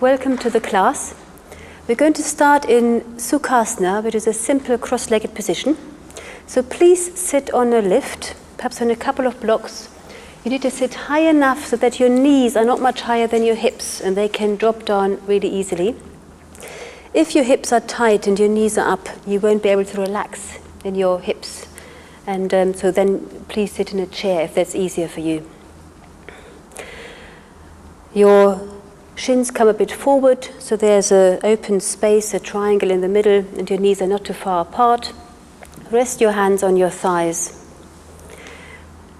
Welcome to the class. We're going to start in Sukhasana, which is a simple cross-legged position. So please sit on a lift, perhaps on a couple of blocks. You need to sit high enough so that your knees are not much higher than your hips and they can drop down really easily. If your hips are tight and your knees are up, you won't be able to relax in your hips. And so then please sit in a chair if that's easier for you. Your shins come a bit forward, so there's an open space, a triangle in the middle, and your knees are not too far apart. Rest your hands on your thighs.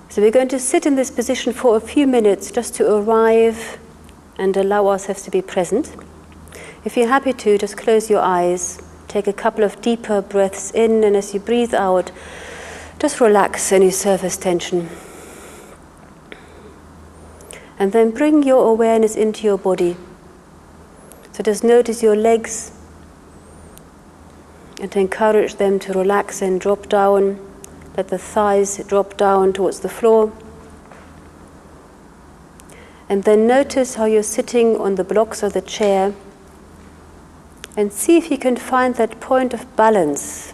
So we're going to sit in this position for a few minutes just to arrive and allow ourselves to be present. If you're happy to, just close your eyes, take a couple of deeper breaths in, and as you breathe out, just relax any surface tension. And then bring your awareness into your body. So just notice your legs and encourage them to relax and drop down. Let the thighs drop down towards the floor. And then notice how you're sitting on the blocks of the chair and see if you can find that point of balance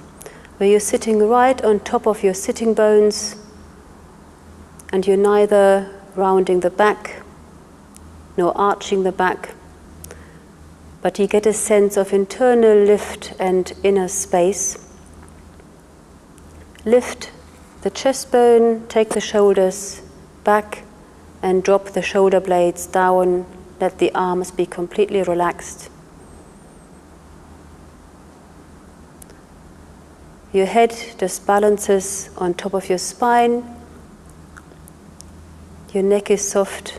where you're sitting right on top of your sitting bones and you're neither rounding the back nor arching the back, but you get a sense of internal lift and inner space. Lift the chest bone, take the shoulders back and drop the shoulder blades down. Let the arms be completely relaxed. Your head just balances on top of your spine. Your neck is soft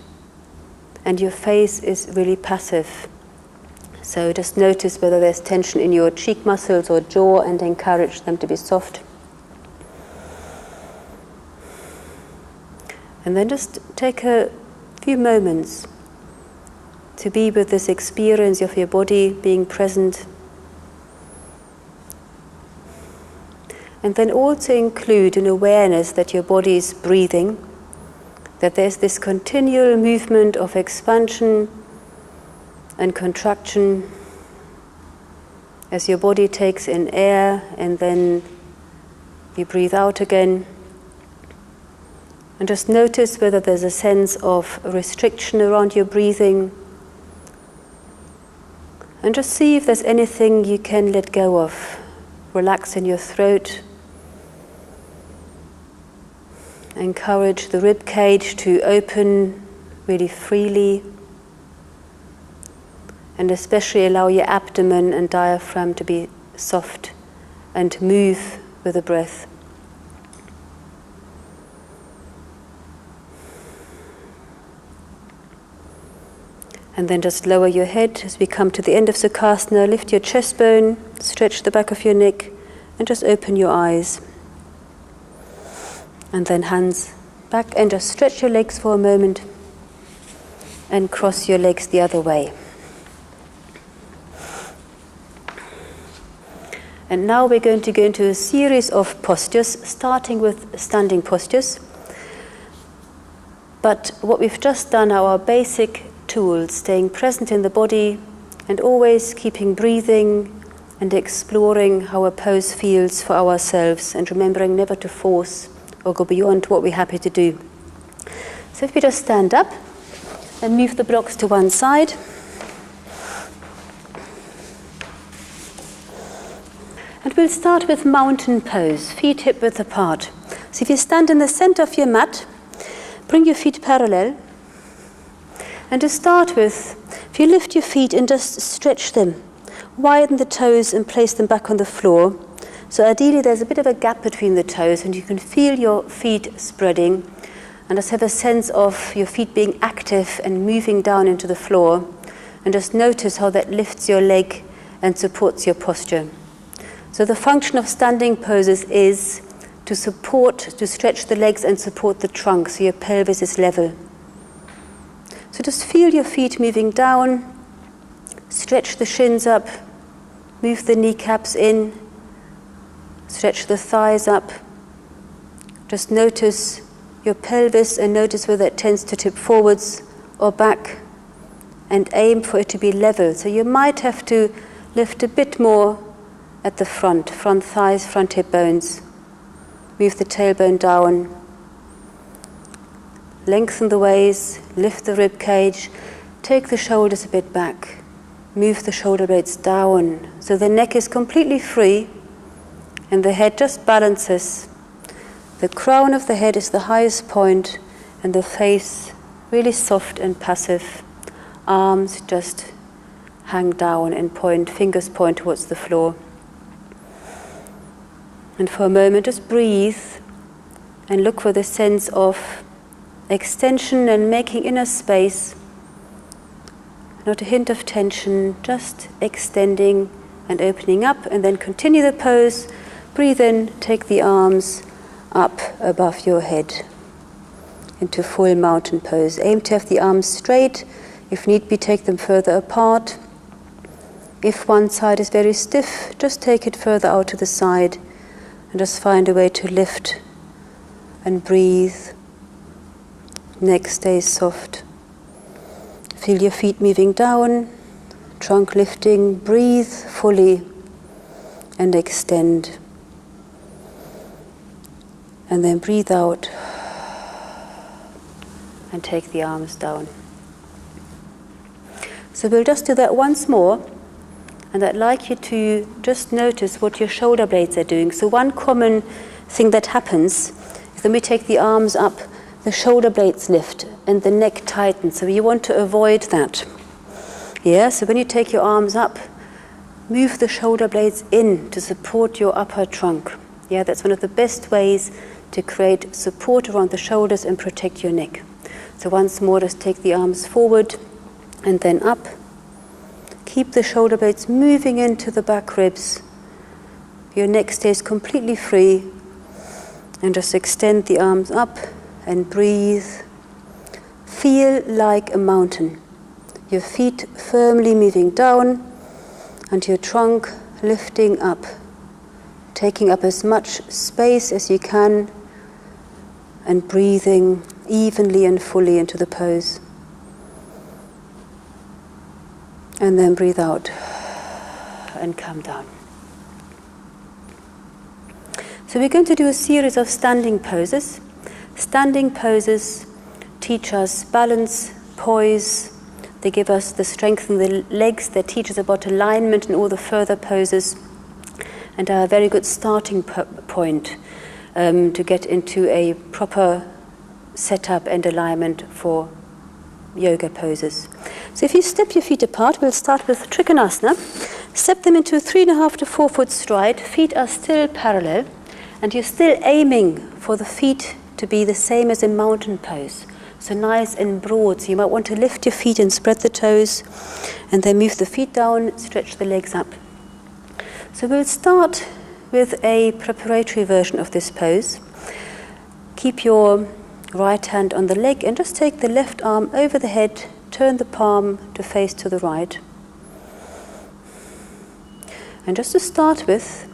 and your face is really passive. So just notice whether there's tension in your cheek muscles or jaw and encourage them to be soft. And then just take a few moments to be with this experience of your body being present. And then also include an awareness that your body is breathing, that there's this continual movement of expansion and contraction as your body takes in air and then you breathe out again. And just notice whether there's a sense of restriction around your breathing. And just see if there's anything you can let go of. Relax in your throat. Encourage the rib cage to open really freely, and especially allow your abdomen and diaphragm to be soft and move with the breath. And then just lower your head as we come to the end of Sukhasana. Lift your chest bone, stretch the back of your neck, and just open your eyes. And then hands back and just stretch your legs for a moment and cross your legs the other way. And now we're going to go into a series of postures, starting with standing postures. But what we've just done are our basic tools, staying present in the body and always keeping breathing and exploring how a pose feels for ourselves and remembering never to force or go beyond what we're happy to do. So if we just stand up and move the blocks to one side. And we'll start with mountain pose, feet hip width apart. So if you stand in the center of your mat, bring your feet parallel. And to start with, if you lift your feet and just stretch them, widen the toes and place them back on the floor. So ideally there's a bit of a gap between the toes and you can feel your feet spreading and just have a sense of your feet being active and moving down into the floor, and just notice how that lifts your leg and supports your posture. So the function of standing poses is to stretch the legs and support the trunk so your pelvis is level. So just feel your feet moving down, stretch the shins up, move the kneecaps in, stretch the thighs up. Just notice your pelvis and notice whether it tends to tip forwards or back. and aim for it to be level. So you might have to lift a bit more at the front thighs, front hip bones. Move the tailbone down. Lengthen the waist, lift the rib cage, take the shoulders a bit back. Move the shoulder blades down so the neck is completely free and the head just balances. The crown of the head is the highest point and the face really soft and passive. Arms just hang down and point, fingers point towards the floor. And for a moment just breathe and look for the sense of extension and making inner space. Not a hint of tension, just extending and opening up, and then continue the pose. Breathe in, take the arms up above your head into full mountain pose. Aim to have the arms straight. If need be, take them further apart. If one side is very stiff, just take it further out to the side and just find a way to lift and breathe. Neck stays soft. Feel your feet moving down, trunk lifting, breathe fully and extend. And then breathe out and take the arms down. So we'll just do that once more, and I'd like you to just notice what your shoulder blades are doing. So one common thing that happens is when we take the arms up, the shoulder blades lift and the neck tightens. So you want to avoid that. Yeah, so when you take your arms up, move the shoulder blades in to support your upper trunk. Yeah, that's one of the best ways to create support around the shoulders and protect your neck. So once more, just take the arms forward and then up. Keep the shoulder blades moving into the back ribs. Your neck stays completely free. And just extend the arms up and breathe. Feel like a mountain. Your feet firmly moving down and your trunk lifting up. Taking up as much space as you can and breathing evenly and fully into the pose. And then breathe out and come down. So we're going to do a series of standing poses. Standing poses teach us balance, poise. They give us the strength in the legs. They teach us about alignment and all the further poses, and are a very good starting point to get into a proper setup and alignment for yoga poses. So if you step your feet apart, we'll start with Trikonasana. Step them into a 3.5 to 4 foot stride. Feet are still parallel, and you're still aiming for the feet to be the same as in mountain pose. So nice and broad. So you might want to lift your feet and spread the toes, and then move the feet down, stretch the legs up. So we'll start with a preparatory version of this pose. Keep your right hand on the leg and just take the left arm over the head, turn the palm to face to the right. And just to start with,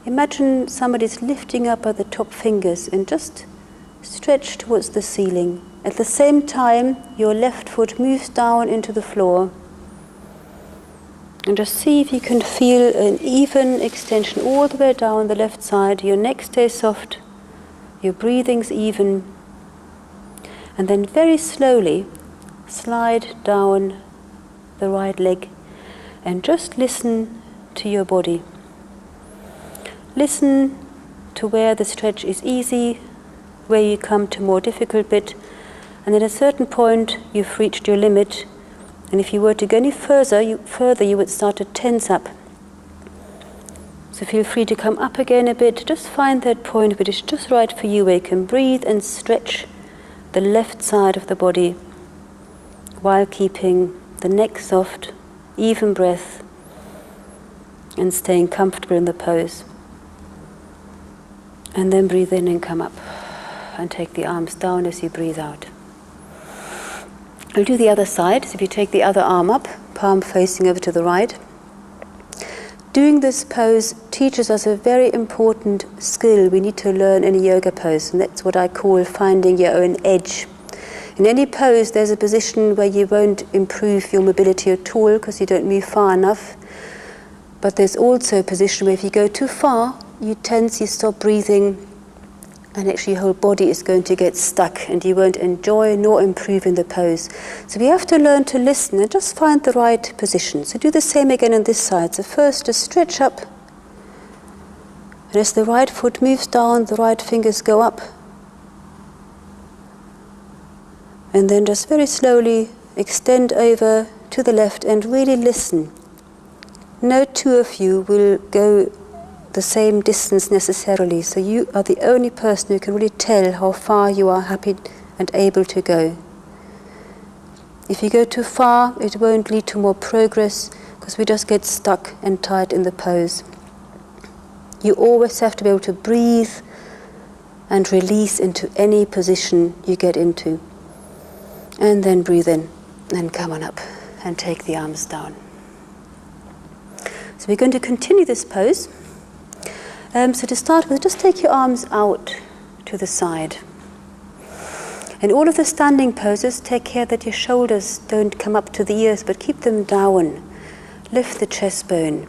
imagine somebody's lifting up at the top fingers and just stretch towards the ceiling. At the same time, your left foot moves down into the floor. And just see if you can feel an even extension all the way down the left side. Your neck stays soft, your breathing's even. And then very slowly slide down the right leg and just listen to your body. Listen to where the stretch is easy, where you come to more difficult bit, and at a certain point you've reached your limit. And if you were to go any further, you would start to tense up. So feel free to come up again a bit. Just find that point which is just right for you, where you can breathe and stretch the left side of the body while keeping the neck soft, even breath, and staying comfortable in the pose. And then breathe in and come up. And take the arms down as you breathe out. We'll do the other side. So if you take the other arm up, palm facing over to the right. Doing this pose teaches us a very important skill we need to learn in a yoga pose, and that's what I call finding your own edge. In any pose, there's a position where you won't improve your mobility at all because you don't move far enough. But there's also a position where if you go too far, you tense, you stop breathing, and actually your whole body is going to get stuck and you won't enjoy nor improve in the pose. So we have to learn to listen and just find the right position. So do the same again on this side. So first just stretch up. And as the right foot moves down, the right fingers go up. And then just very slowly extend over to the left and really listen. No two of you will go the same distance necessarily, so you are the only person who can really tell how far you are happy and able to go. If you go too far, it won't lead to more progress because we just get stuck and tight in the pose. You always have to be able to breathe and release into any position you get into. And then breathe in and come on up and take the arms down. So we're going to continue this pose. So to start with, just take your arms out to the side. In all of the standing poses, take care that your shoulders don't come up to the ears, but keep them down. Lift the chest bone.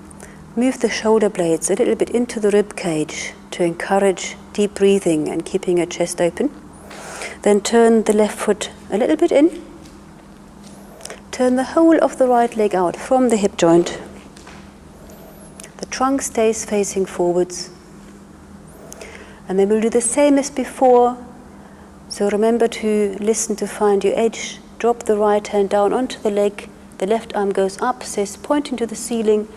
Move the shoulder blades a little bit into the rib cage to encourage deep breathing and keeping your chest open. Then turn the left foot a little bit in. Turn the whole of the right leg out from the hip joint. The trunk stays facing forwards. And then we'll do the same as before. So remember to listen to find your edge. Drop the right hand down onto the leg. The left arm goes up, stays pointing to the ceiling.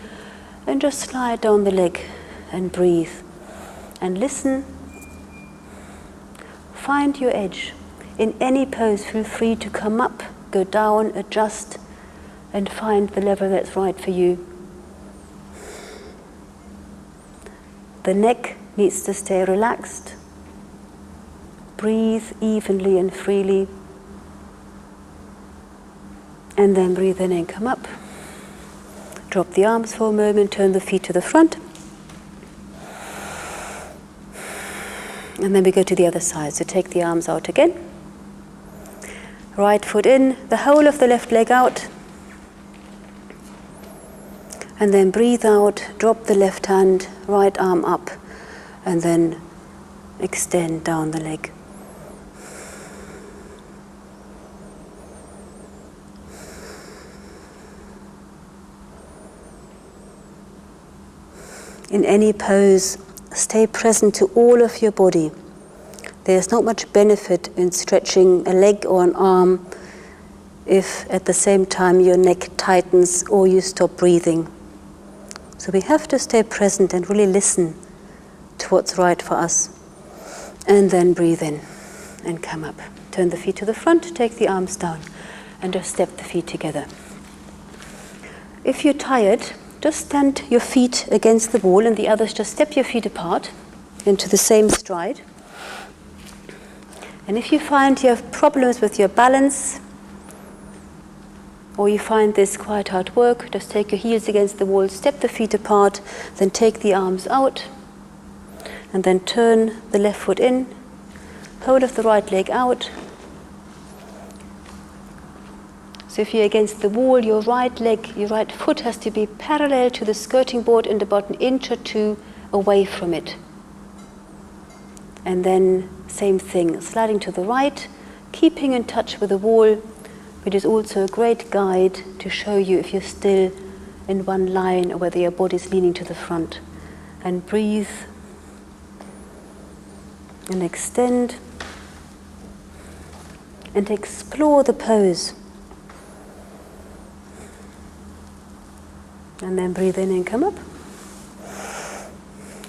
And just slide down the leg and breathe. And listen. Find your edge. In any pose, feel free to come up, go down, adjust, and find the level that's right for you. The neck needs to stay relaxed. Breathe evenly and freely. And then breathe in and come up. Drop the arms for a moment, turn the feet to the front. And then we go to the other side. So take the arms out again. Right foot in, the whole of the left leg out. And then breathe out, drop the left hand, right arm up, and then extend down the leg. In any pose, stay present to all of your body. There's not much benefit in stretching a leg or an arm if at the same time your neck tightens or you stop breathing. So we have to stay present and really listen to what's right for us. And then breathe in and come up. Turn the feet to the front, take the arms down, and just step the feet together. If you're tired, just stand your feet against the wall and the others just step your feet apart into the same stride. And if you find you have problems with your balance, or you find this quite hard work, just take your heels against the wall, step the feet apart, then take the arms out, and then turn the left foot in, whole of the right leg out. So if you're against the wall, your right leg, your right foot has to be parallel to the skirting board and about an inch or two away from it. And then same thing, sliding to the right, keeping in touch with the wall, which is also a great guide to show you if you're still in one line or whether your body is leaning to the front. And breathe and extend and explore the pose. And then breathe in and come up.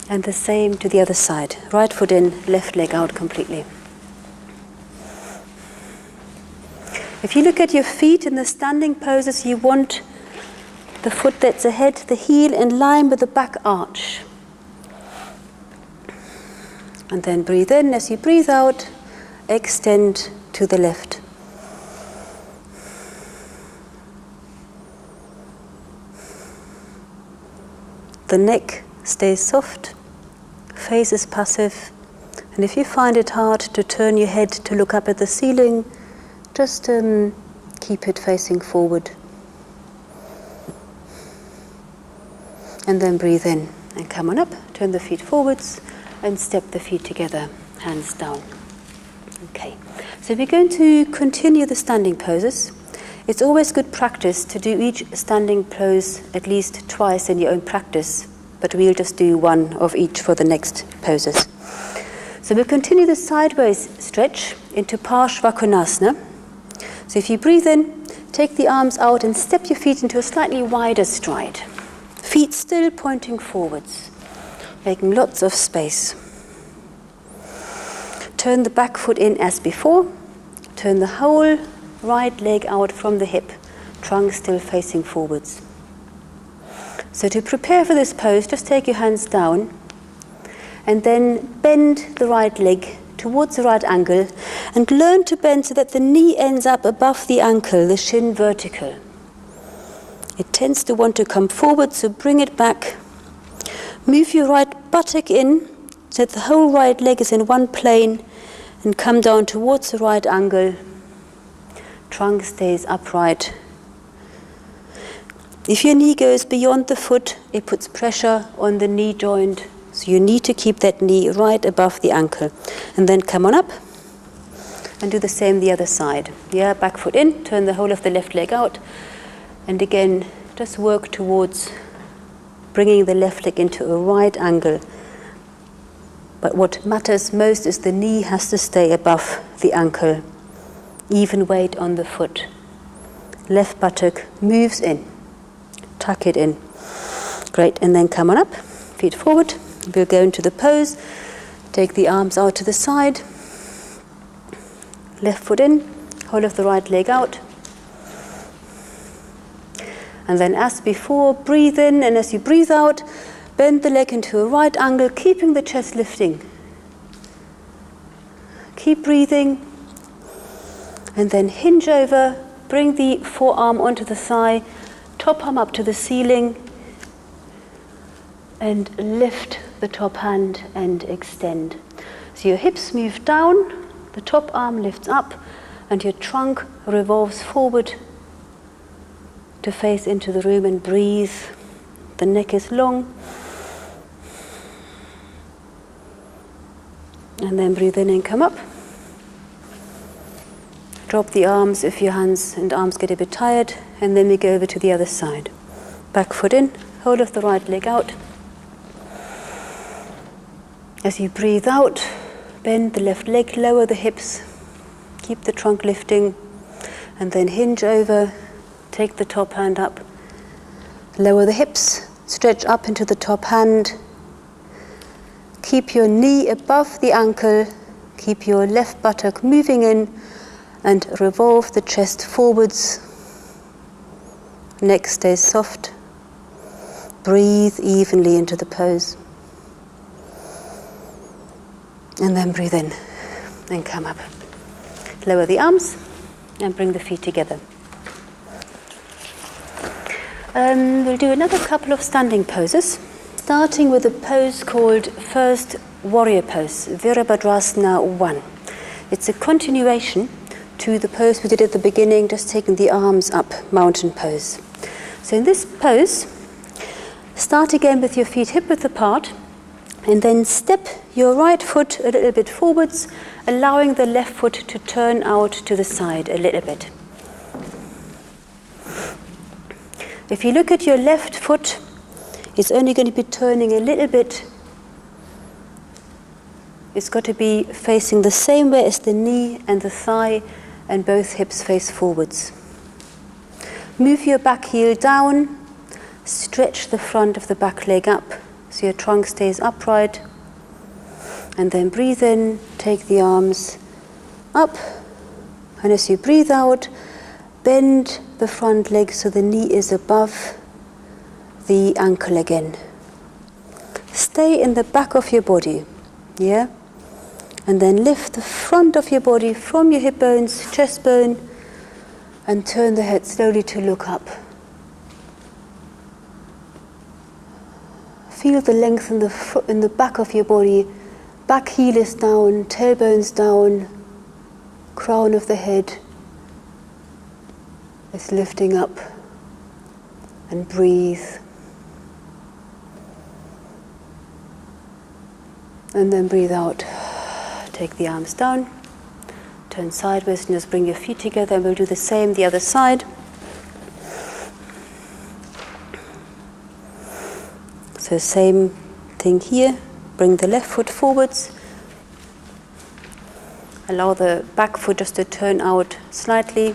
And the same to the other side. Right foot in, left leg out completely. If you look at your feet in the standing poses, you want the foot that's ahead, the heel in line with the back arch. And then breathe in. As you breathe out, extend to the left. The neck stays soft, face is passive, and if you find it hard to turn your head to look up at the ceiling, Just keep it facing forward. And then breathe in and come on up. Turn the feet forwards and step the feet together, hands down. Okay, so we're going to continue the standing poses. It's always good practice to do each standing pose at least twice in your own practice, but we'll just do one of each for the next poses. So we'll continue the sideways stretch into Parshvakonasana. So if you breathe in, take the arms out and step your feet into a slightly wider stride. Feet still pointing forwards, making lots of space. Turn the back foot in as before. Turn the whole right leg out from the hip, trunk still facing forwards. So to prepare for this pose, just take your hands down and then bend the right leg towards the right angle and learn to bend so that the knee ends up above the ankle, the shin vertical. It tends to want to come forward, so bring it back. Move your right buttock in so that the whole right leg is in one plane and come down towards the right angle. Trunk stays upright. If your knee goes beyond the foot, it puts pressure on the knee joint. So you need to keep that knee right above the ankle. And then come on up and do the same the other side. Yeah, back foot in, turn the whole of the left leg out. And again, just work towards bringing the left leg into a right angle. But what matters most is the knee has to stay above the ankle. Even weight on the foot. Left buttock moves in. Tuck it in. Great, and then come on up, feet forward. We'll go into the pose. Take the arms out to the side. Left foot in, whole of the right leg out. And then as before, breathe in, and as you breathe out, bend the leg into a right angle, keeping the chest lifting. Keep breathing. And then hinge over, bring the forearm onto the thigh, top arm up to the ceiling, and lift the top hand and extend. So your hips move down, the top arm lifts up, and your trunk revolves forward to face into the room and breathe. The neck is long. And then breathe in and come up. Drop the arms if your hands and arms get a bit tired, and then we go over to the other side. Back foot in, whole of the right leg out. As you breathe out, bend the left leg, lower the hips, keep the trunk lifting, and then hinge over, take the top hand up, lower the hips, stretch up into the top hand, keep your knee above the ankle, keep your left buttock moving in, and revolve the chest forwards. Neck stays soft. Breathe evenly into the pose. And then breathe in and come up. Lower the arms and bring the feet together. We'll do another couple of standing poses, starting with a pose called First Warrior Pose, Virabhadrasana 1. It's a continuation to the pose we did at the beginning, just taking the arms up, mountain pose. So in this pose, start again with your feet hip width apart, and then step your right foot a little bit forwards, allowing the left foot to turn out to the side a little bit. If you look at your left foot, it's only going to be turning a little bit. It's got to be facing the same way as the knee and the thigh, and both hips face forwards. Move your back heel down, stretch the front of the back leg up so your trunk stays upright, and then breathe in, take the arms up, and as you breathe out, bend the front leg so the knee is above the ankle again. Stay in the back of your body, yeah? And then lift the front of your body from your hip bones, chest bone, and turn the head slowly to look up. Feel the length in the back of your body. Back heel is down, tailbones down, crown of the head is lifting up, and breathe. And then breathe out. Take the arms down, turn sideways, and just bring your feet together, and we'll do the same the other side. So same thing here. Bring the left foot forwards. Allow the back foot just to turn out slightly.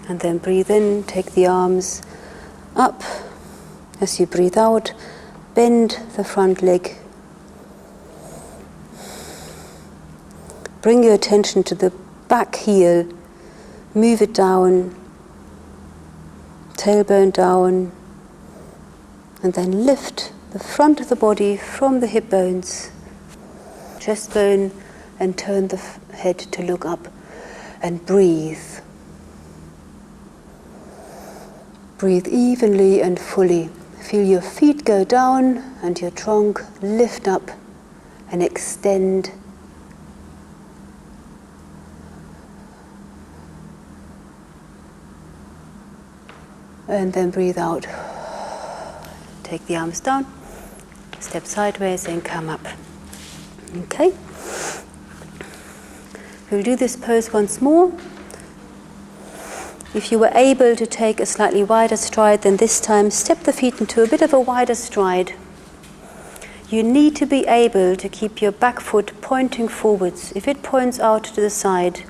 And then breathe in, take the arms up. As you breathe out, bend the front leg. Bring your attention to the back heel. Move it down, tailbone down, and then lift the front of the body from the hip bones, chest bone, and turn the head to look up and breathe. Breathe evenly and fully. Feel your feet go down and your trunk lift up and extend. And then breathe out. Take the arms down, step sideways and come up. Okay? We'll do this pose once more. If you were able to take a slightly wider stride, then this time step the feet into a bit of a wider stride. You need to be able to keep your back foot pointing forwards. If it points out to the side,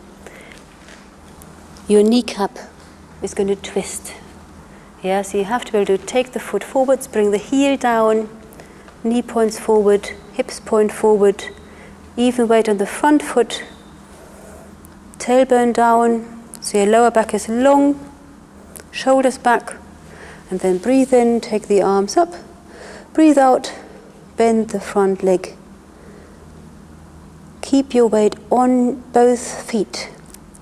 your kneecap is going to twist. Yeah, so you have to be able to take the foot forwards, bring the heel down, knee points forward, hips point forward, even weight on the front foot, tailbone down, so your lower back is long, shoulders back, and then breathe in, take the arms up, breathe out, bend the front leg. Keep your weight on both feet,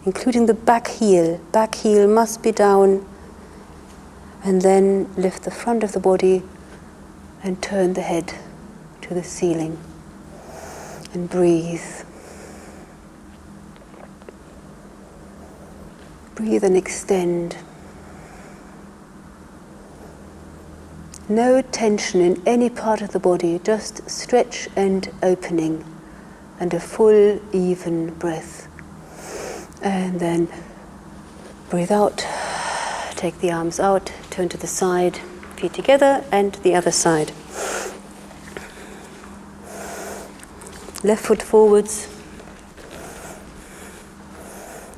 including the back heel. Back heel must be down, and then lift the front of the body and turn the head to the ceiling and breathe. Breathe and extend. No tension in any part of the body, just stretch and opening, and a full, even breath. And then breathe out, take the arms out, turn to the side, feet together, and the other side. Left foot forwards.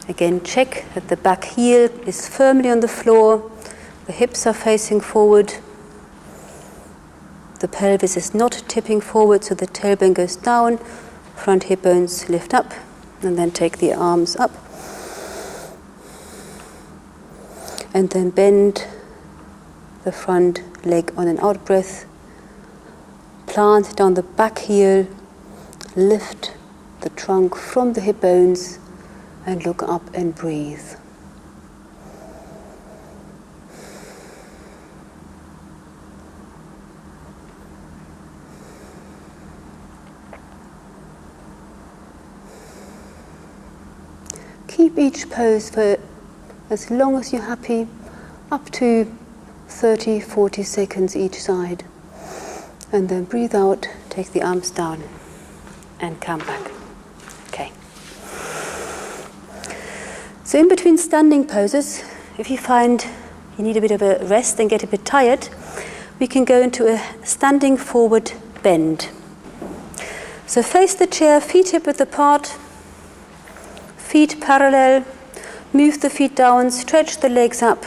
Again, check that the back heel is firmly on the floor, the hips are facing forward, the pelvis is not tipping forward, so the tailbone goes down, front hip bones lift up, and then take the arms up. And then bend the front leg on an out breath, plant down the back heel, lift the trunk from the hip bones, and look up and breathe. Keep each pose for as long as you're happy, up to 30, 40 seconds each side. And then breathe out, take the arms down, and come back. Okay. So in between standing poses, if you find you need a bit of a rest and get a bit tired, we can go into a standing forward bend. So face the chair, feet hip width apart, feet parallel, move the feet down, stretch the legs up,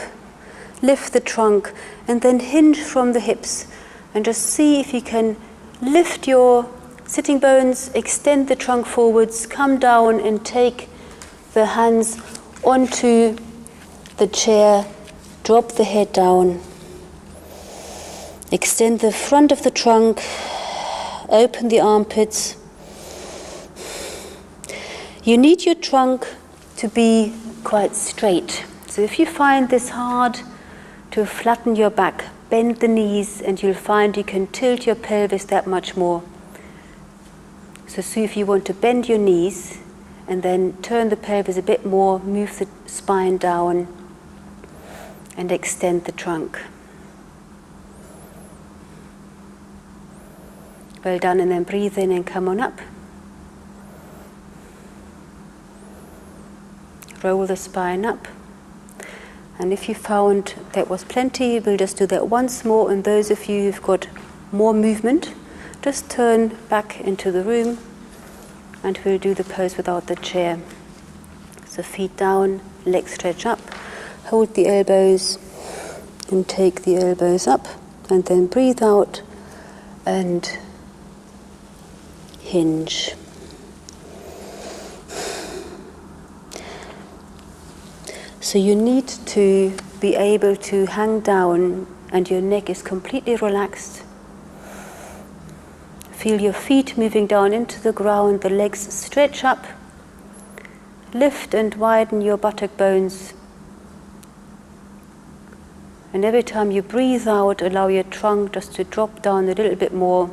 lift the trunk, and then hinge from the hips. And just see if you can lift your sitting bones, extend the trunk forwards, come down and take the hands onto the chair, drop the head down, extend the front of the trunk, open the armpits. You need your trunk to be quite straight. So if you find this hard to flatten your back, bend the knees and you'll find you can tilt your pelvis that much more. So see if you want to bend your knees and then turn the pelvis a bit more, move the spine down, and extend the trunk. Well done, and then breathe in and come on up. Roll the spine up. And if you found that was plenty, we'll just do that once more. And those of you who've got more movement, just turn back into the room and we'll do the pose without the chair. So feet down, legs stretch up, hold the elbows and take the elbows up, and then breathe out and hinge. So you need to be able to hang down and your neck is completely relaxed. Feel your feet moving down into the ground, the legs stretch up. Lift and widen your buttock bones. And every time you breathe out, allow your trunk just to drop down a little bit more.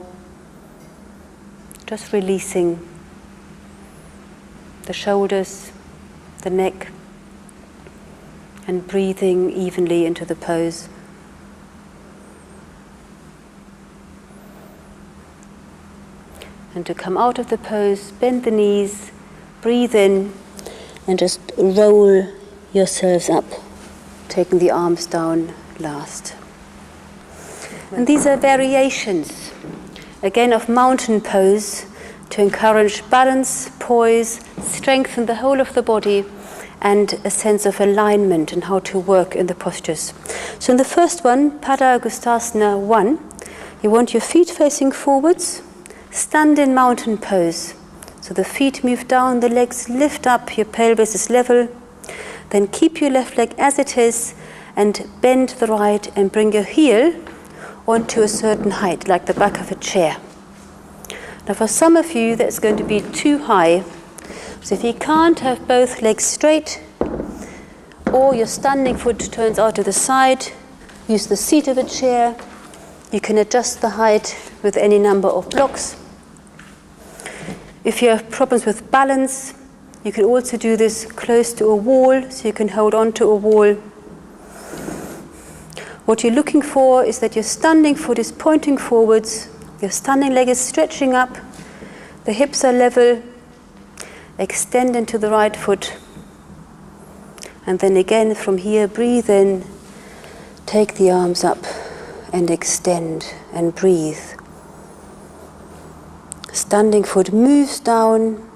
Just releasing the shoulders, the neck, and breathing evenly into the pose. And to come out of the pose, bend the knees, breathe in, and just roll yourselves up, taking the arms down last. And these are variations, again, of mountain pose to encourage balance, poise, strengthen the whole of the body, and a sense of alignment and how to work in the postures. So in the first one, Pada Gustasana 1, you want your feet facing forwards, stand in mountain pose. So the feet move down, the legs lift up, your pelvis is level. Then keep your left leg as it is and bend the right and bring your heel onto a certain height, like the back of a chair. Now for some of you, that's going to be too high. So if you can't have both legs straight, or your standing foot turns out to the side, use the seat of a chair. You can adjust the height with any number of blocks. If you have problems with balance, you can also do this close to a wall, so you can hold on to a wall. What you're looking for is that your standing foot is pointing forwards, your standing leg is stretching up, the hips are level. Extend into the right foot. And then again from here, breathe in, take the arms up and extend and breathe. Standing foot moves down,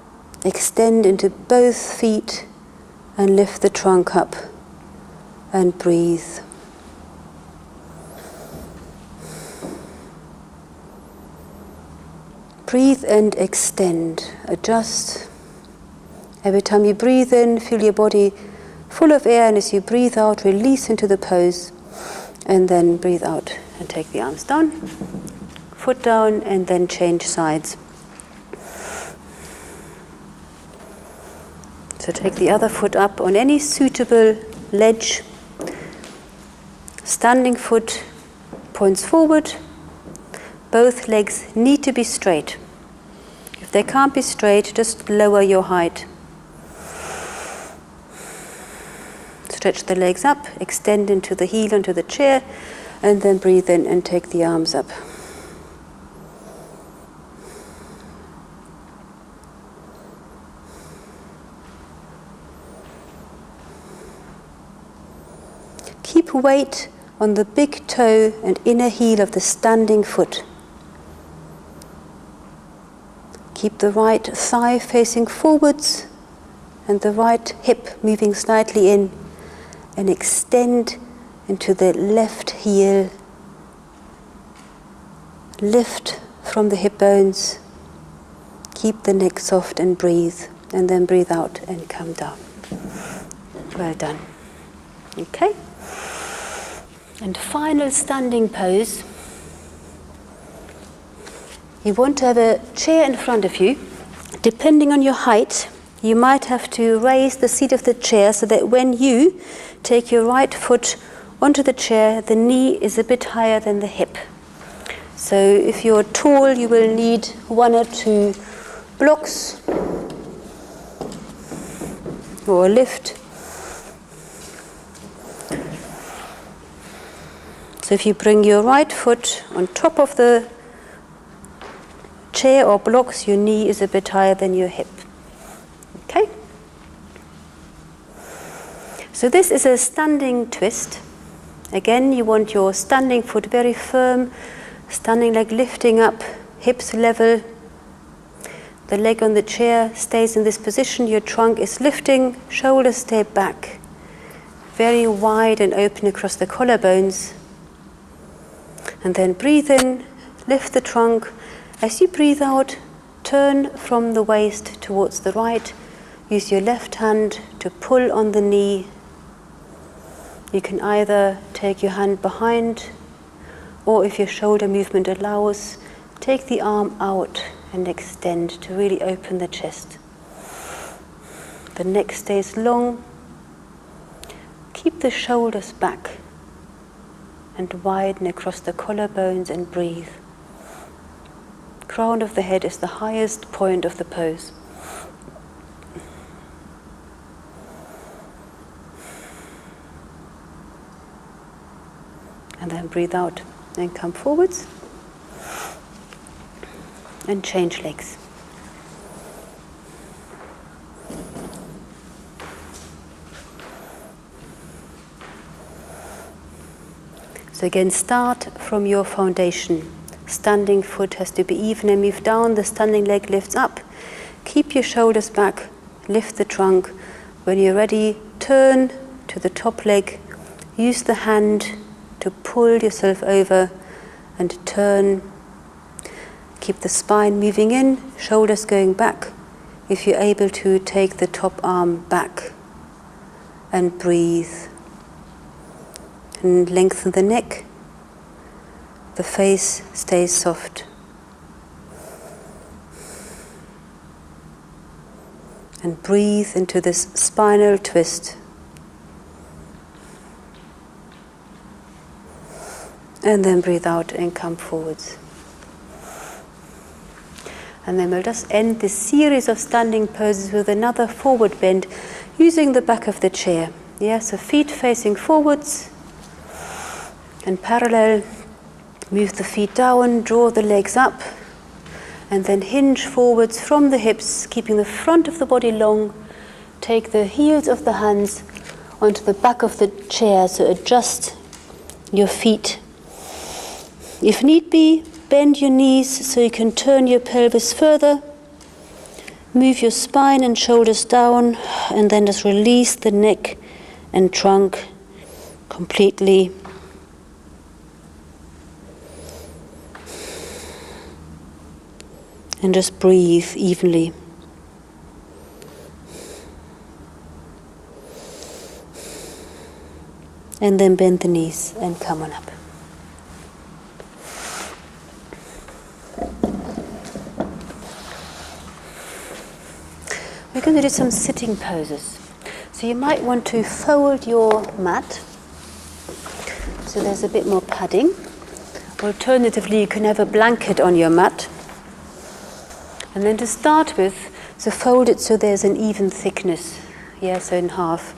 extend into both feet and lift the trunk up and breathe. Breathe and extend, adjust. Every time you breathe in, feel your body full of air, and as you breathe out, release into the pose, and then breathe out and take the arms down, foot down, and then change sides. So take the other foot up on any suitable ledge. Standing foot points forward. Both legs need to be straight. If they can't be straight, just lower your height. Stretch the legs up, extend into the heel, into the chair, and then breathe in and take the arms up. Keep weight on the big toe and inner heel of the standing foot. Keep the right thigh facing forwards and the right hip moving slightly in, and extend into the left heel. Lift from the hip bones. Keep the neck soft and breathe. And then breathe out and come down. Well done. Okay. And final standing pose. You want to have a chair in front of you. Depending on your height, you might have to raise the seat of the chair so that when you take your right foot onto the chair, the knee is a bit higher than the hip. So if you're tall, you will need 1 or 2 blocks or a lift. So if you bring your right foot on top of the chair or blocks, your knee is a bit higher than your hip. Okay? So this is a standing twist. Again, you want your standing foot very firm, standing leg lifting up, hips level. The leg on the chair stays in this position, your trunk is lifting, shoulders stay back. Very wide and open across the collarbones. And then breathe in, lift the trunk. As you breathe out, turn from the waist towards the right. Use your left hand to pull on the knee. You can either take your hand behind, or if your shoulder movement allows, take the arm out and extend to really open the chest. The neck stays long. Keep the shoulders back and widen across the collarbones and breathe. Crown of the head is the highest point of the pose. And then breathe out and come forwards and change legs. So again, start from your foundation. Standing foot has to be even and move down. The standing leg lifts up. Keep your shoulders back. Lift the trunk. When you're ready, turn to the top leg. Use the hand to pull yourself over and turn. Keep the spine moving in, shoulders going back. If you're able to, take the top arm back and breathe. And lengthen the neck. The face stays soft. And breathe into this spinal twist. And then breathe out and come forwards. And then we'll just end this series of standing poses with another forward bend using the back of the chair. Yeah, so feet facing forwards and parallel. Move the feet down, draw the legs up, and then hinge forwards from the hips, keeping the front of the body long. Take the heels of the hands onto the back of the chair, so adjust your feet. If need be, bend your knees so you can turn your pelvis further. Move your spine and shoulders down, and then just release the neck and trunk completely. And just breathe evenly. And then bend the knees and come on up. We're going to do some sitting poses. So you might want to fold your mat so there's a bit more padding. Alternatively, you can have a blanket on your mat. And then to start with, so fold it so there's an even thickness, so in half.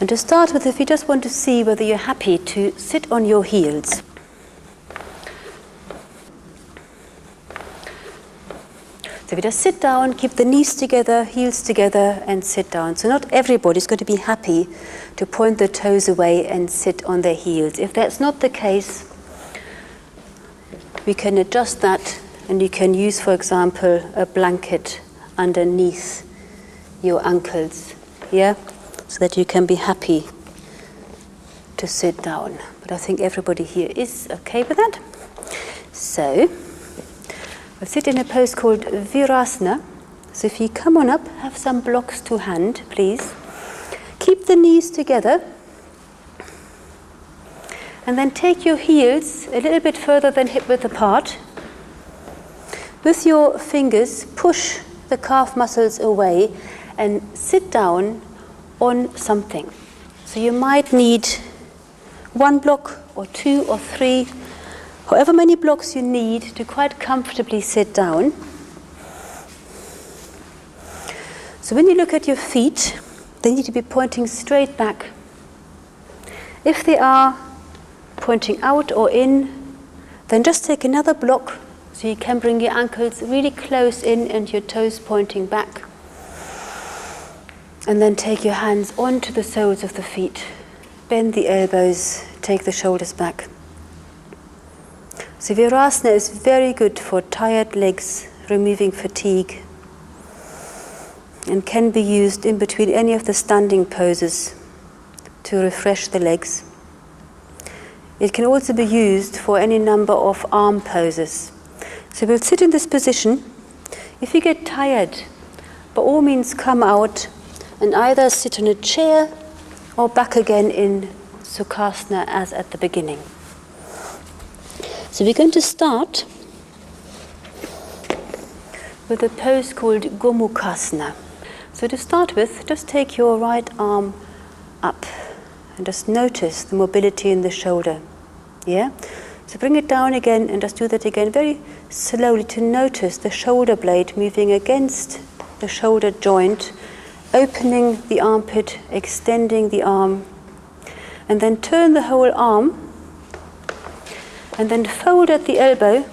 And to start with, if you just want to see whether you're happy to sit on your heels. So if you just sit down, keep the knees together, heels together, and sit down. So not everybody's going to be happy to point their toes away and sit on their heels. If that's not the case, we can adjust that. And you can use, for example, a blanket underneath your ankles, so that you can be happy to sit down. But I think everybody here is okay with that. So, we'll sit in a pose called Virasana. So if you come on up, have some blocks to hand, please. Keep the knees together. And then take your heels a little bit further than hip width apart. With your fingers, push the calf muscles away and sit down on something. So you might need 1 block or 2 or 3, however many blocks you need to quite comfortably sit down. So when you look at your feet, they need to be pointing straight back. If they are pointing out or in, then just take another block so you can bring your ankles really close in and your toes pointing back. And then take your hands onto the soles of the feet. Bend the elbows, take the shoulders back. So Virasana is very good for tired legs, removing fatigue, and can be used in between any of the standing poses to refresh the legs. It can also be used for any number of arm poses. So we'll sit in this position. If you get tired, by all means come out and either sit on a chair or back again in Sukhasana as at the beginning. So we're going to start with a pose called Gomukhasana. So to start with, just take your right arm up and just notice the mobility in the shoulder. Yeah? So bring it down again and just do that again very slowly to notice the shoulder blade moving against the shoulder joint, opening the armpit, extending the arm, and then turn the whole arm and then fold at the elbow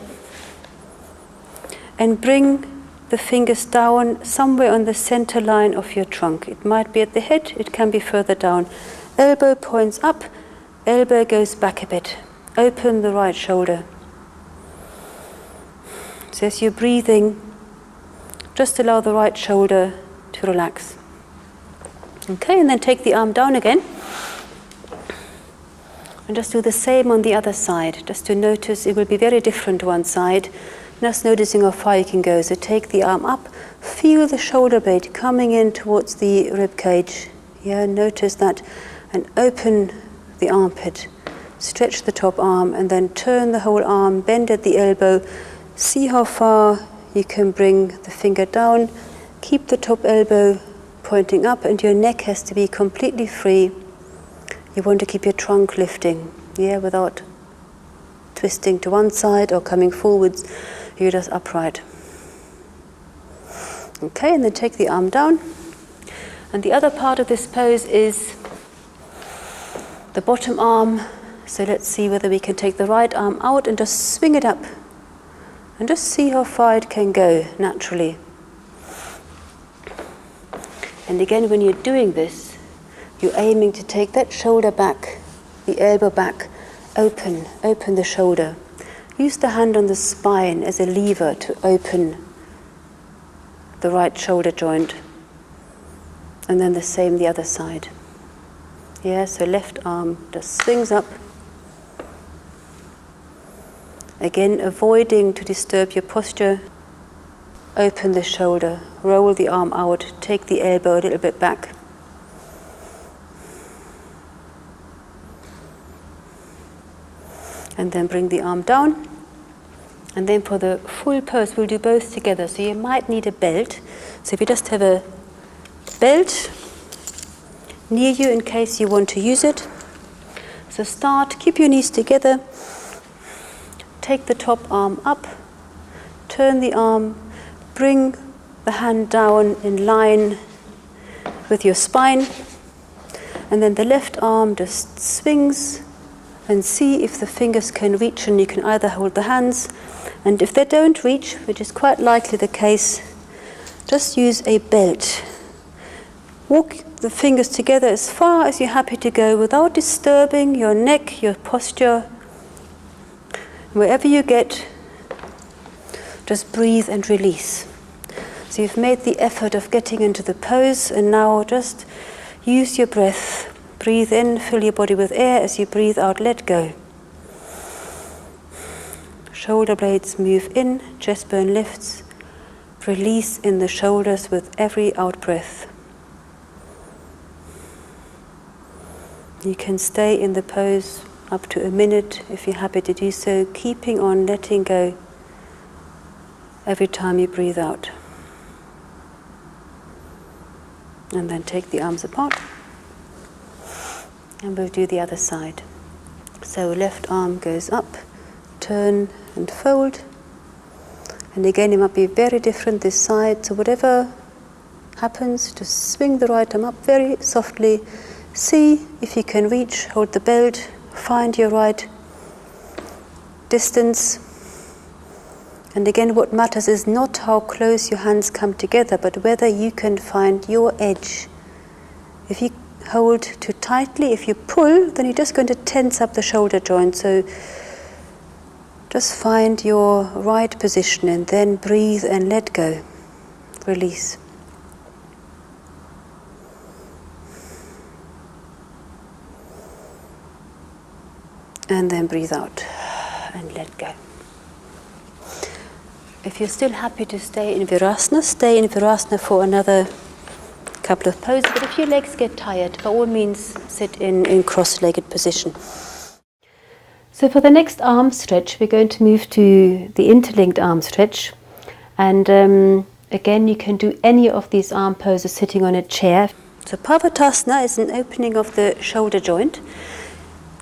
and bring the fingers down somewhere on the center line of your trunk. It might be at the head, it can be further down. Elbow points up, elbow goes back a bit. Open the right shoulder. So as you're breathing, just allow the right shoulder to relax. Okay, and then take the arm down again. And just do the same on the other side, just to notice it will be very different one side. Just noticing how far you can go. So take the arm up, feel the shoulder blade coming in towards the rib cage. Yeah, notice that, and open the armpit. Stretch the top arm and then turn the whole arm, bend at the elbow. See how far you can bring the finger down. Keep the top elbow pointing up and your neck has to be completely free. You want to keep your trunk lifting, yeah, without twisting to one side or coming forwards. You're just upright. Okay, and then take the arm down. And the other part of this pose is the bottom arm. So let's see whether we can take the right arm out and just swing it up. And just see how far it can go naturally. And again, when you're doing this, you're aiming to take that shoulder back, the elbow back, open the shoulder. Use the hand on the spine as a lever to open the right shoulder joint. And then the same the other side. Yeah, so left arm just swings up. Again, avoiding to disturb your posture. Open the shoulder, roll the arm out, take the elbow a little bit back. And then bring the arm down. And then for the full pose, we'll do both together. So you might need a belt. So if you just have a belt near you in case you want to use it. So start, keep your knees together. Take the top arm up. Turn the arm. Bring the hand down in line with your spine. And then the left arm just swings. And see if the fingers can reach, and you can either hold the hands, and if they don't reach, which is quite likely the case, just use a belt. Walk the fingers together as far as you're happy to go without disturbing your neck, your posture. Wherever you get, just breathe and release. So you've made the effort of getting into the pose, and now just use your breath. Breathe in, fill your body with air. As you breathe out, let go. Shoulder blades move in, chest bone lifts. Release in the shoulders with every out breath. You can stay in the pose up to a minute if you're happy to do so, keeping on letting go every time you breathe out. And then take the arms apart. And we'll do the other side. So left arm goes up, turn and fold. And again, it might be very different this side. So whatever happens, just swing the right arm up very softly. See if you can reach, hold the belt, find your right distance. And again, what matters is not how close your hands come together, but whether you can find your edge. If you hold too tightly, if you pull, then you're just going to tense up the shoulder joint. So just find your right position and then breathe and let go. Release. And then breathe out and let go. If you're still happy to stay in Virasana for another couple of poses. But if your legs get tired, by all means sit in cross-legged position. So for the next arm stretch, we're going to move to the interlinked arm stretch. And again, you can do any of these arm poses sitting on a chair. So Parvatasana is an opening of the shoulder joint.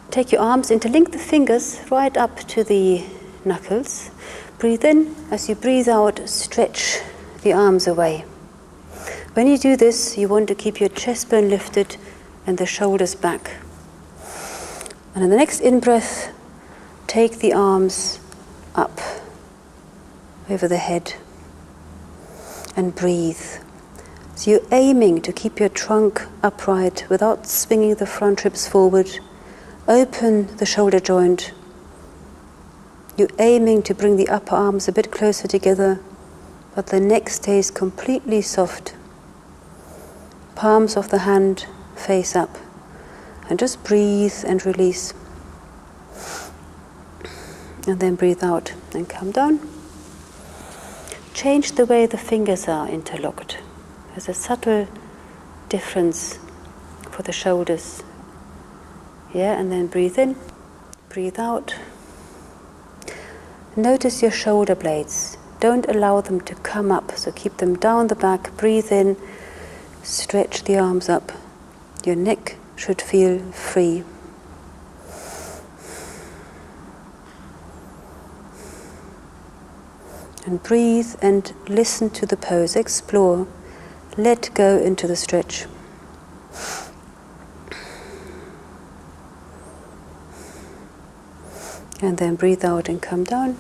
Take your arms, interlink the fingers right up to the knuckles. Breathe in. As you breathe out, stretch the arms away. When you do this, you want to keep your chest bone lifted and the shoulders back. And in the next in-breath, take the arms up over the head and breathe. So you're aiming to keep your trunk upright without swinging the front ribs forward. Open the shoulder joint. You're aiming to bring the upper arms a bit closer together, but the neck stays completely soft. Palms of the hand face up. And just breathe and release. And then breathe out and come down. Change the way the fingers are interlocked. There's a subtle difference for the shoulders. Yeah, and then breathe in, breathe out. Notice your shoulder blades. Don't allow them to come up, so keep them down the back. Breathe in, stretch the arms up. Your neck should feel free. And breathe and listen to the pose. Explore. Let go into the stretch. And then breathe out and come down.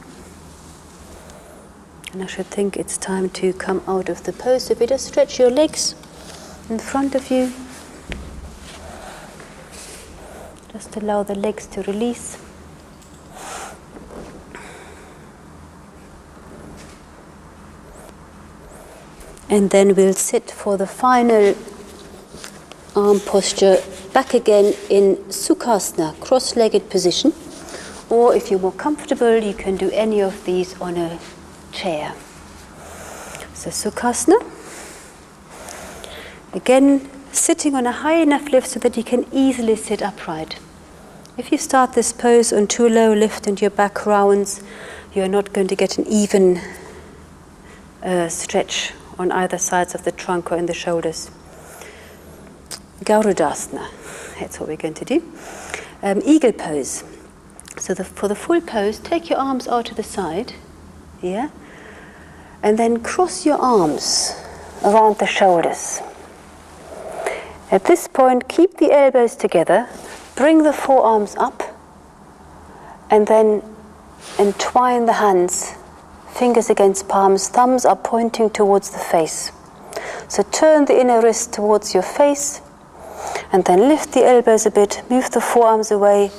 And I should think it's time to come out of the pose. So if you just stretch your legs in front of you, just allow the legs to release. And then we'll sit for the final arm posture back again in Sukhasana, cross-legged position. Or if you're more comfortable, you can do any of these on a chair. So Sukhasana. Again, sitting on a high enough lift so that you can easily sit upright. If you start this pose on too low lift and your back rounds, you're not going to get an even stretch on either sides of the trunk or in the shoulders. Garudasana, that's what we're going to do. Eagle pose. So for the full pose, take your arms out to the side, yeah? And then cross your arms around the shoulders. At this point, keep the elbows together, bring the forearms up, and then entwine the hands, fingers against palms, thumbs are pointing towards the face. So turn the inner wrist towards your face, and then lift the elbows a bit, move the forearms away,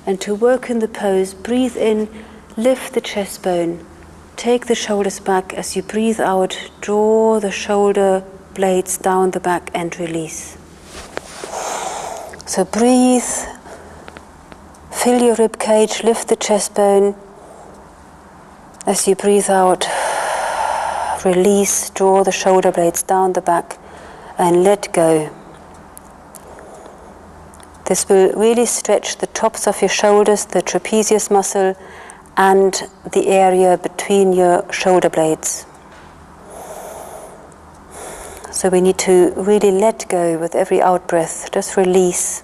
and to work in the pose, breathe in, lift the chest bone, take the shoulders back. As you breathe out, draw the shoulder blades down the back and release. So breathe, fill your rib cage, lift the chest bone. As you breathe out, release, draw the shoulder blades down the back and let go. This will really stretch the tops of your shoulders, the trapezius muscle, and the area between your shoulder blades. So we need to really let go with every out-breath, just release.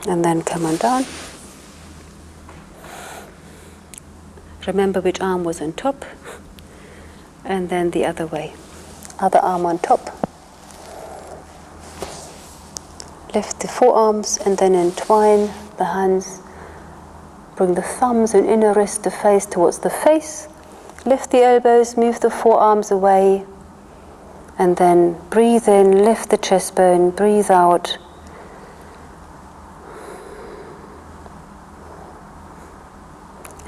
And then come on down. Remember which arm was on top, and then the other way. Other arm on top. Lift the forearms and then entwine the hands. Bring the thumbs and inner wrist, the face towards the face. Lift the elbows, move the forearms away. And then breathe in, lift the chest bone, breathe out.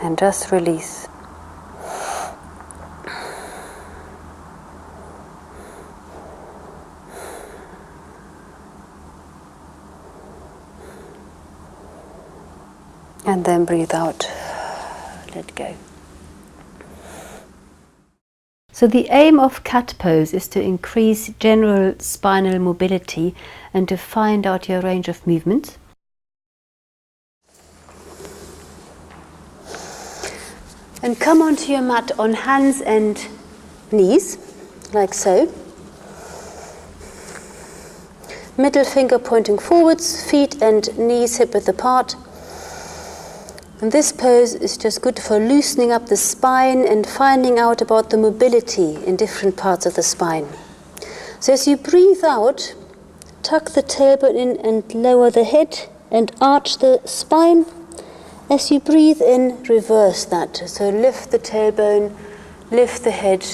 And just release. And then breathe out, let go. So the aim of cat pose is to increase general spinal mobility and to find out your range of movement. And come onto your mat on hands and knees, like so. Middle finger pointing forwards, feet and knees hip width apart. And this pose is just good for loosening up the spine and finding out about the mobility in different parts of the spine. So as you breathe out, tuck the tailbone in and lower the head and arch the spine. As you breathe in, reverse that. So lift the tailbone, lift the head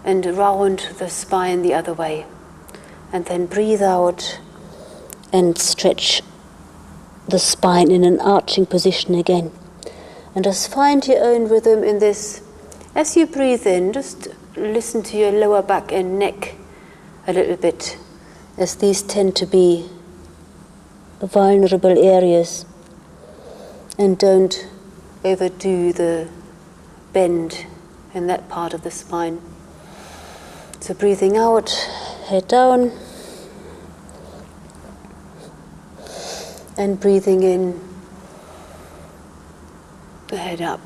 and round the spine the other way. And then breathe out and stretch the spine in an arching position again. And just find your own rhythm in this. As you breathe in, just listen to your lower back and neck a little bit, as these tend to be vulnerable areas. And don't overdo the bend in that part of the spine. So breathing out, head down. And breathing in, the head up.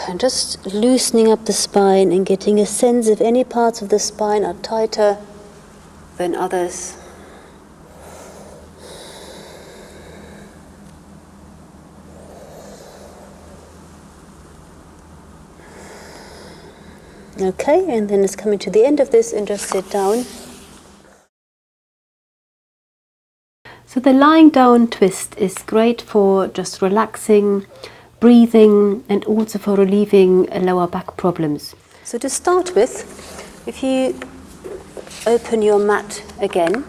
And just loosening up the spine and getting a sense if any parts of the spine are tighter than others. Okay, and then it's coming to the end of this and just sit down. So the lying down twist is great for just relaxing, breathing, and also for relieving lower back problems. So to start with, if you open your mat again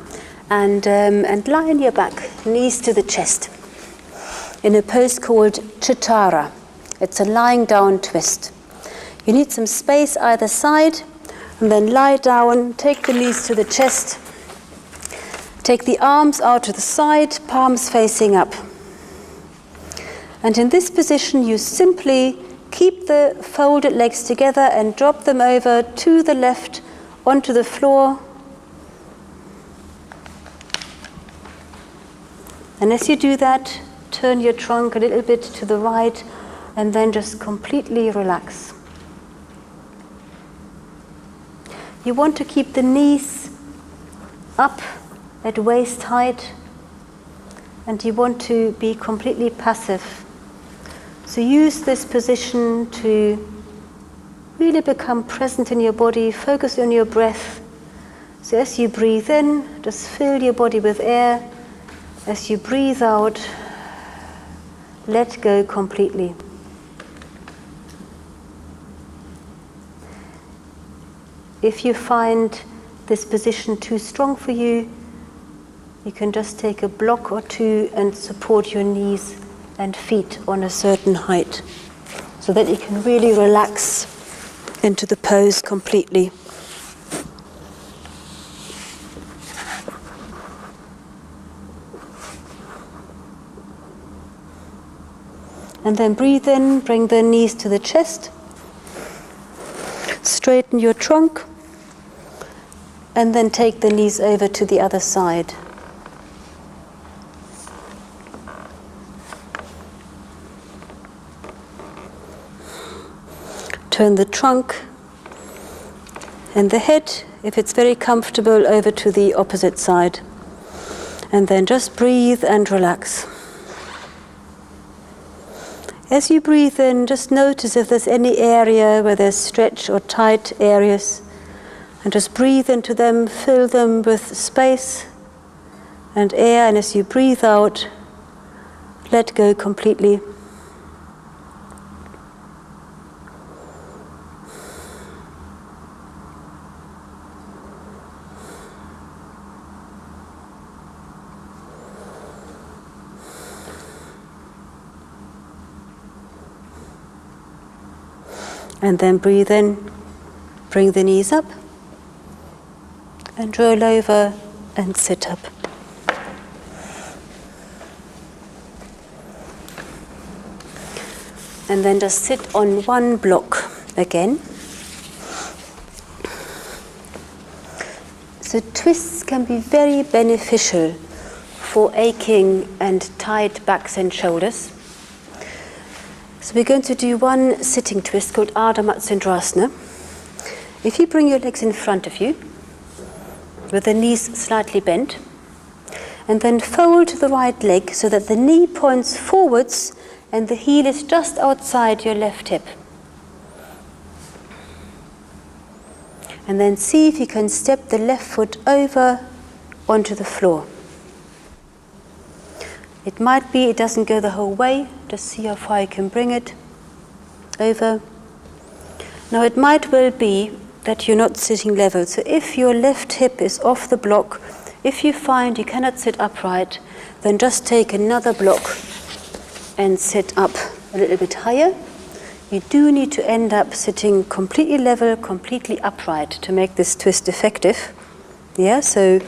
and lie on your back, knees to the chest, in a pose called Chittara. It's a lying down twist. You need some space either side, and then lie down, take the knees to the chest. Take the arms out to the side, palms facing up. And in this position, you simply keep the folded legs together and drop them over to the left onto the floor. And as you do that, turn your trunk a little bit to the right and then just completely relax. You want to keep the knees up at waist height, and you want to be completely passive. So use this position to really become present in your body, focus on your breath. So as you breathe in, just fill your body with air. As you breathe out, let go completely. If you find this position too strong for you, you can just take a block or two and support your knees and feet on a certain height so that you can really relax into the pose completely. And then breathe in, bring the knees to the chest, straighten your trunk, and then take the knees over to the other side. Turn the trunk and the head, if it's very comfortable, over to the opposite side. And then just breathe and relax. As you breathe in, just notice if there's any area where there's stretch or tight areas, and just breathe into them, fill them with space and air, and as you breathe out, let go completely. And then breathe in, bring the knees up, and roll over and sit up. And then just sit on one block again. So twists can be very beneficial for aching and tight backs and shoulders. So we're going to do one sitting twist called Ardha Matsyendrasana. If you bring your legs in front of you, with the knees slightly bent, and then fold the right leg so that the knee points forwards and the heel is just outside your left hip. And then see if you can step the left foot over onto the floor. It might be it doesn't go the whole way, just see how far you can bring it over. Now it might well be that you're not sitting level, so if your left hip is off the block, if you find you cannot sit upright, then just take another block and sit up a little bit higher. You do need to end up sitting completely level, completely upright to make this twist effective. Yeah, so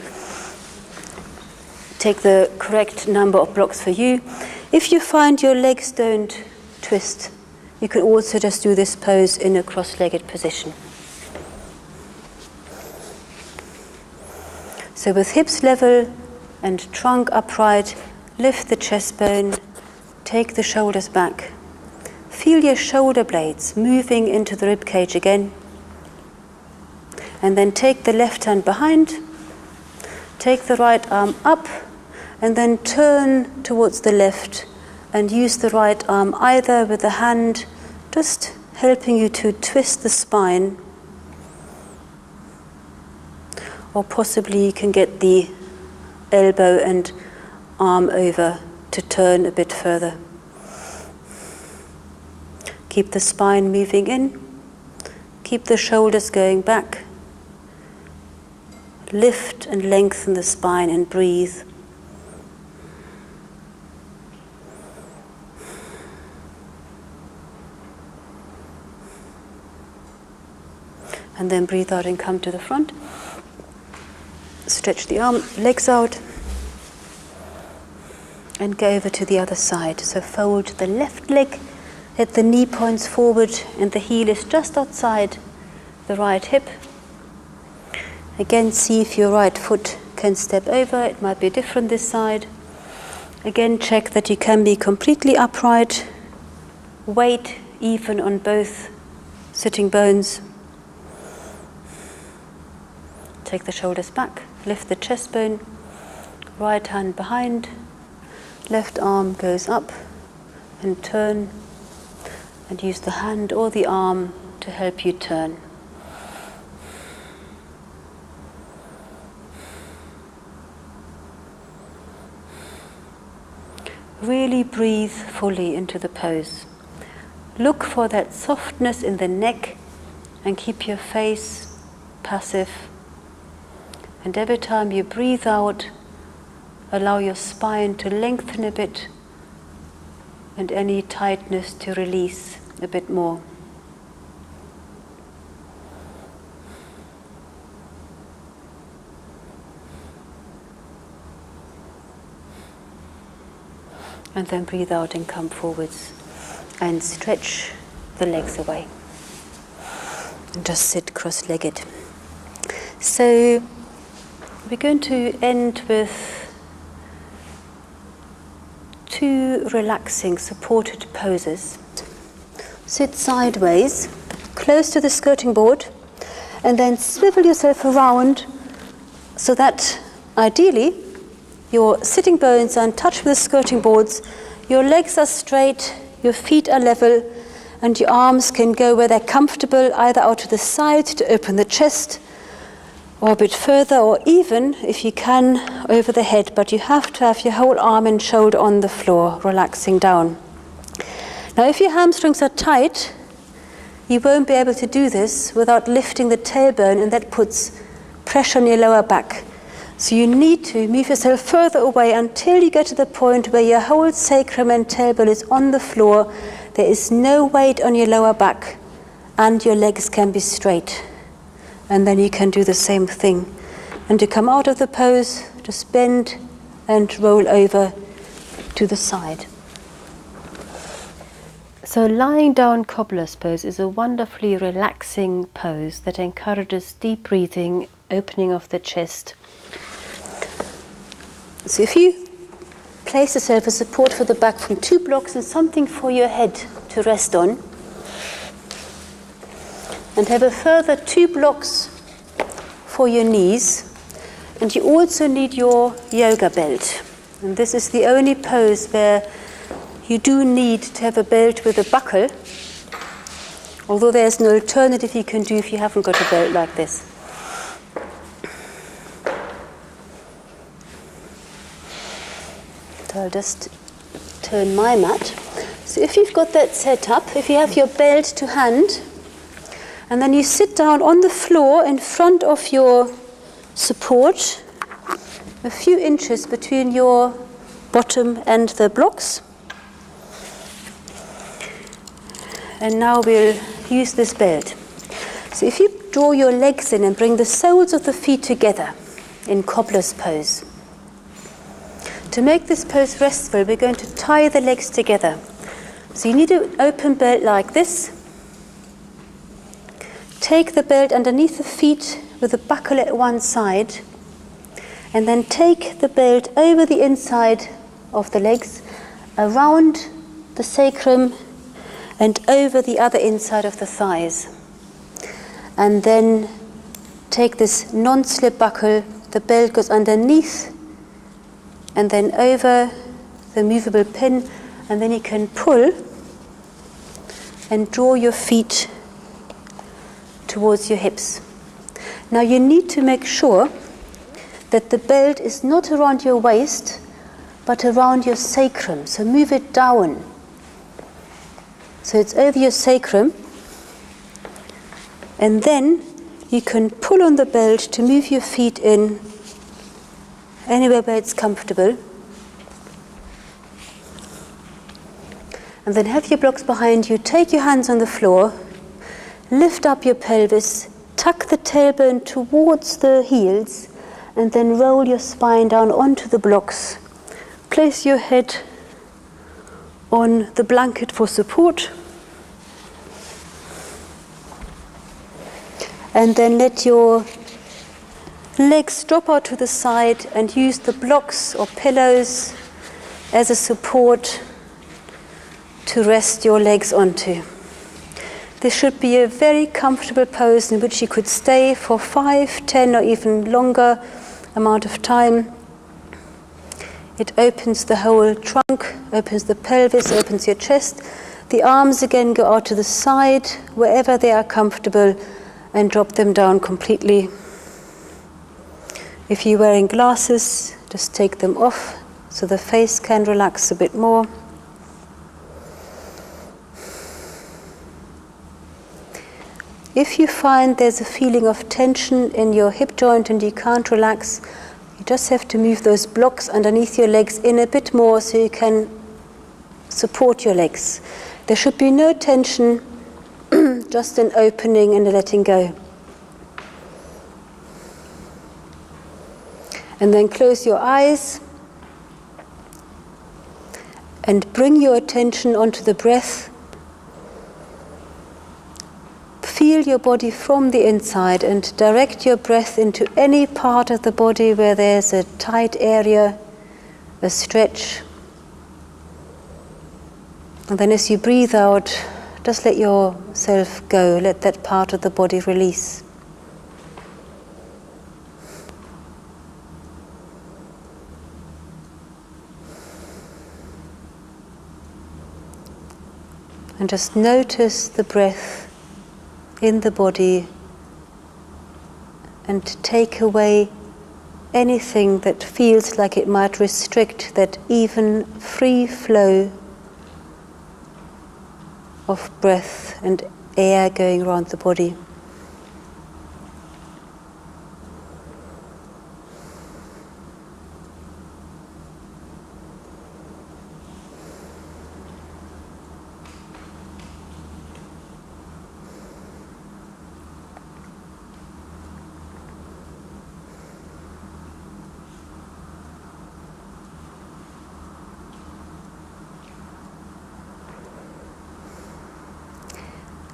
take the correct number of blocks for you. If you find your legs don't twist, you can also just do this pose in a cross-legged position. So with hips level and trunk upright, lift the chest bone, take the shoulders back. Feel your shoulder blades moving into the rib cage again. And then take the left hand behind, take the right arm up, and then turn towards the left and use the right arm either with the hand just helping you to twist the spine, or possibly you can get the elbow and arm over to turn a bit further. Keep the spine moving in, keep the shoulders going back, lift and lengthen the spine and breathe. And then breathe out and come to the front. Stretch the arm, legs out, and go over to the other side. So fold the left leg, let the knee points forward and the heel is just outside the right hip. Again, see if your right foot can step over. It might be different this side. Again, check that you can be completely upright. Weight even on both sitting bones. Take the shoulders back, lift the chest bone, right hand behind, left arm goes up and turn, and use the hand or the arm to help you turn. Really breathe fully into the pose. Look for that softness in the neck and keep your face passive. And every time you breathe out, allow your spine to lengthen a bit and any tightness to release a bit more. And then breathe out and come forwards and stretch the legs away. And just sit cross-legged. So we're going to end with two relaxing supported poses. Sit sideways, close to the skirting board, and then swivel yourself around so that ideally your sitting bones are in touch with the skirting boards, your legs are straight, your feet are level, and your arms can go where they're comfortable, either out to the side to open the chest, or a bit further, or even, if you can, over the head. But you have to have your whole arm and shoulder on the floor, relaxing down. Now, if your hamstrings are tight, you won't be able to do this without lifting the tailbone, and that puts pressure on your lower back. So you need to move yourself further away until you get to the point where your whole sacrum and tailbone is on the floor. There is no weight on your lower back, and your legs can be straight. And then you can do the same thing. And to come out of the pose, just bend and roll over to the side. So lying down cobbler's pose is a wonderfully relaxing pose that encourages deep breathing, opening of the chest. So if you place yourself as support for the back from 2 blocks and something for your head to rest on, and have a further 2 blocks for your knees, and you also need your yoga belt. And this is the only pose where you do need to have a belt with a buckle, although there's an alternative you can do if you haven't got a belt like this. So I'll just turn my mat. So if you've got that set up, if you have your belt to hand, and then you sit down on the floor in front of your support, a few inches between your bottom and the blocks. And now we'll use this belt. So if you draw your legs in and bring the soles of the feet together in cobbler's pose. To make this pose restful, we're going to tie the legs together. So you need an open belt like this. Take the belt underneath the feet with the buckle at one side, and then take the belt over the inside of the legs, around the sacrum, and over the other inside of the thighs. And then take this non-slip buckle, the belt goes underneath, and then over the movable pin, and then you can pull and draw your feet towards your hips. Now you need to make sure that the belt is not around your waist, but around your sacrum. So move it down. So it's over your sacrum, and then you can pull on the belt to move your feet in anywhere where it's comfortable. And then have your blocks behind you, take your hands on the floor, lift up your pelvis, tuck the tailbone towards the heels, and then roll your spine down onto the blocks. Place your head on the blanket for support. And then let your legs drop out to the side and use the blocks or pillows as a support to rest your legs onto. This should be a very comfortable pose in which you could stay for 5, 10 or even longer amount of time. It opens the whole trunk, opens the pelvis, opens your chest. The arms again go out to the side wherever they are comfortable, and drop them down completely. If you're wearing glasses, just take them off so the face can relax a bit more. If you find there's a feeling of tension in your hip joint and you can't relax, you just have to move those blocks underneath your legs in a bit more so you can support your legs. There should be no tension, just an opening and a letting go. And then close your eyes and bring your attention onto the breath. Feel your body from the inside and direct your breath into any part of the body where there's a tight area, a stretch. And then as you breathe out, just let yourself go, let that part of the body release. And just notice the breath in the body and take away anything that feels like it might restrict that even free flow of breath and air going around the body.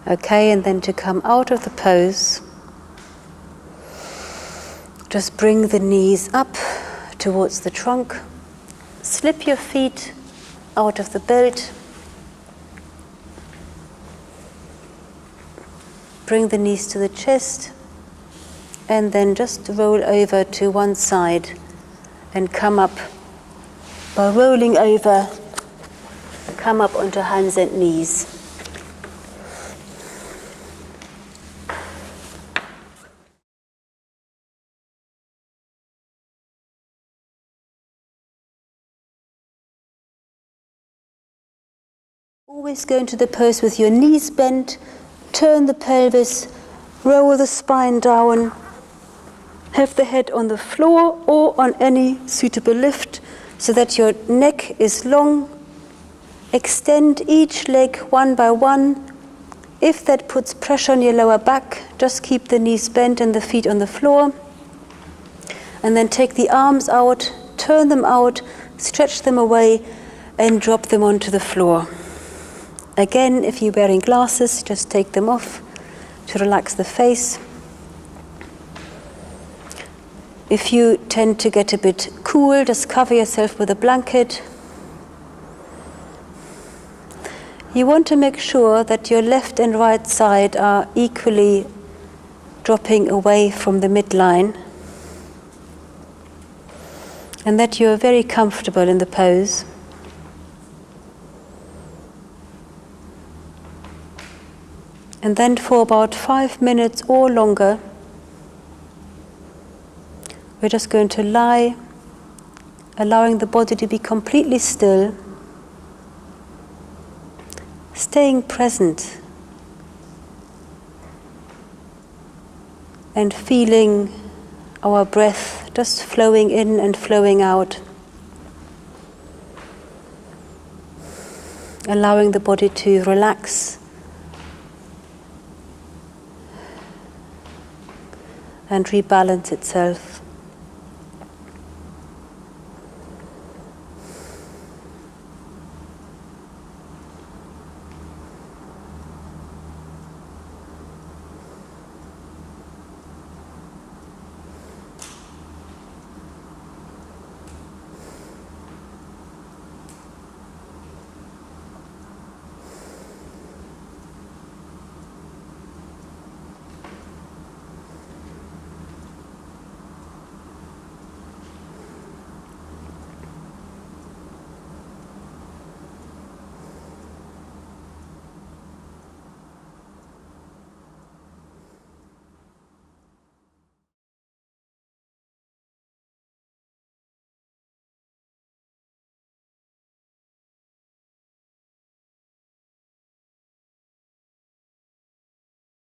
Okay, and then to come out of the pose, just bring the knees up towards the trunk, slip your feet out of the belt, bring the knees to the chest, and then just roll over to one side and come up. By rolling over, come up onto hands and knees. Always go into the pose with your knees bent, turn the pelvis, roll the spine down, have the head on the floor or on any suitable lift so that your neck is long. Extend each leg one by one. If that puts pressure on your lower back, just keep the knees bent and the feet on the floor. And then take the arms out, turn them out, stretch them away, and drop them onto the floor. Again, if you're wearing glasses, just take them off to relax the face. If you tend to get a bit cool, just cover yourself with a blanket. You want to make sure that your left and right side are equally dropping away from the midline, and that you are very comfortable in the pose. And then for about 5 minutes or longer, we're just going to lie, allowing the body to be completely still, staying present and feeling our breath just flowing in and flowing out, allowing the body to relax and rebalance itself.